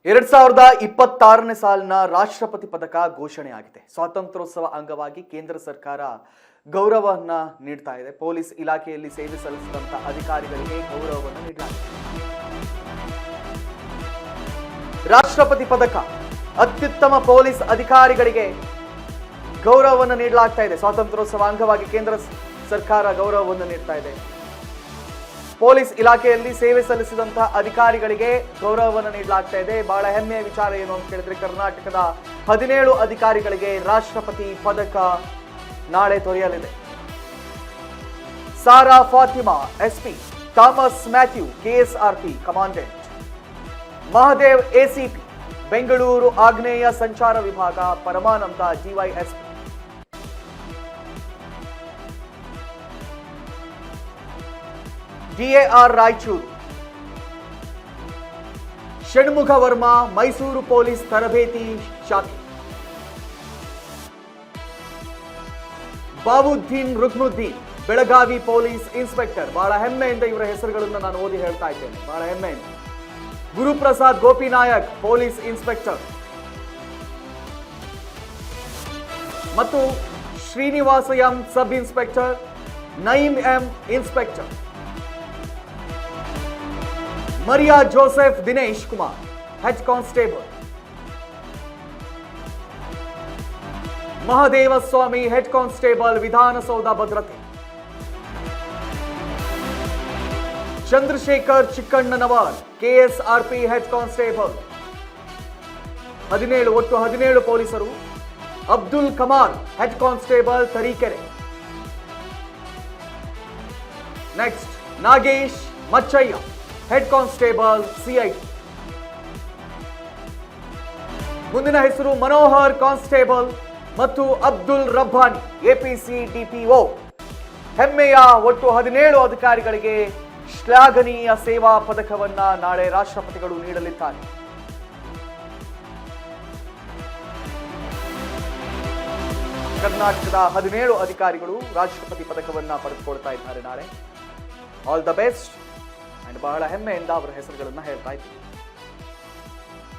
2026ನೇ ಸಾಲಿನ ರಾಷ್ಟ್ರಪತಿ ಪದಕ ಘೋಷಣೆಯಾಗಿದೆ. ಸ್ವಾತಂತ್ರ್ಯೋತ್ಸವ ಅಂಗವಾಗಿ ಕೇಂದ್ರ ಸರ್ಕಾರ ಗೌರವವನ್ನ ನೀಡ್ತಾ ಇದೆ. ಪೊಲೀಸ್ ಇಲಾಖೆಯಲ್ಲಿ ಸೇವೆ ಸಲ್ಲಿಸಿದಂತ ಅಧಿಕಾರಿಗಳಿಗೆ ಗೌರವವನ್ನು ನೀಡಲಾಗಿದೆ. ರಾಷ್ಟ್ರಪತಿ ಪದಕ ಅತ್ಯುತ್ತಮ ಪೊಲೀಸ್ ಅಧಿಕಾರಿಗಳಿಗೆ ಗೌರವವನ್ನು ನೀಡಲಾಗ್ತಾ ಇದೆ. ಸ್ವಾತಂತ್ರ್ಯೋತ್ಸವ ಅಂಗವಾಗಿ ಕೇಂದ್ರ ಸರ್ಕಾರ ಗೌರವವನ್ನು ನೀಡ್ತಾ ಇದೆ. ಪೊಲೀಸ್ ಇಲಾಖೆಯಲ್ಲಿ ಸೇವೆ ಸಲ್ಲಿಸಿದಂತಹ ಅಧಿಕಾರಿಗಳಿಗೆ ಗೌರವವನ್ನು ನೀಡಲಾಗ್ತಾ ಇದೆ. ಬಹಳ ಹೆಮ್ಮೆಯ ವಿಚಾರ ಏನು ಅಂತ ಹೇಳಿದ್ರೆ, ಕರ್ನಾಟಕದ 17 ಅಧಿಕಾರಿಗಳಿಗೆ ರಾಷ್ಟ್ರಪತಿ ಪದಕ ನಾಳೆ ದೊರೆಯಲಿದೆ. Sara Fatima SP, Thomas Mathew KSRP commandant, Mahadev ACP Bengaluru ಆಗ್ನೇಯ ಸಂಚಾರ ವಿಭಾಗ, Paramananda DYSP, DAR Raichur, Shanmukha Varma Mysuru police ತರಬೇತಿ ಶಾಖೆ, ಬಾಬುದ್ದೀನ್ ರುಕ್ನುದ್ದೀನ್ ಬೆಳಗಾವಿ ಪೊಲೀಸ್ ಇನ್ಸ್ಪೆಕ್ಟರ್. ಬಹಳ ಹೆಮ್ಮೆಯಿಂದ ಇವರ ಹೆಸರುಗಳನ್ನು ನಾನು ಓದಿ ಹೇಳ್ತಾ ಇದ್ದೇನೆ, ಬಹಳ ಹೆಮ್ಮೆಯಿಂದ. ಗುರುಪ್ರಸಾದ್ ಗೋಪಿನಾಯಕ್ ಪೊಲೀಸ್ ಇನ್ಸ್ಪೆಕ್ಟರ್ ಮತ್ತು Srinivasa M sub inspector, Nayeem M inspector, Maria Joseph Dinesh Kumar head constable, Mahadeva Swamy head constable Vidhana Soudha ಭದ್ರತೆ, Chandrashekar Chikkannanavar KSRP head constable. 17 ಒಟ್ಟು 17 ಪೊಲೀಸರು. Abdul Kamal head constable Tarikere. Next Nagesh Machayya head constable CIT. ಮುಂದಿನ ಹೆಸರು ಮನೋಹರ್ ಕಾನ್ಸ್ಟೇಬಲ್ ಮತ್ತು ಅಬ್ದುಲ್ ರಬ್ಬಾನಿ ಎಪಿಸಿ ಡಿಪಿಒ. ಹೆಮ್ಮೆಯ ಒಟ್ಟು 17 ಅಧಿಕಾರಿಗಳಿಗೆ ಶ್ಲಾಘನೀಯ ಸೇವಾ ಪದಕವನ್ನ ನಾಳೆ ರಾಷ್ಟ್ರಪತಿಗಳು ನೀಡಲಿದ್ದಾರೆ. ಕರ್ನಾಟಕದ 17 ಅಧಿಕಾರಿಗಳು ರಾಷ್ಟ್ರಪತಿ ಪದಕವನ್ನ ಪಡೆದುಕೊಳ್ತಾ ಇದ್ದಾರೆ ನಾಳೆ. All the best. ಬಹಳ ಹೆಮ್ಮೆಯಿಂದ ಅವರ ಹೆಸರುಗಳನ್ನ ಹೇಳ್ತಾ ಇದ್ದೀವಿ.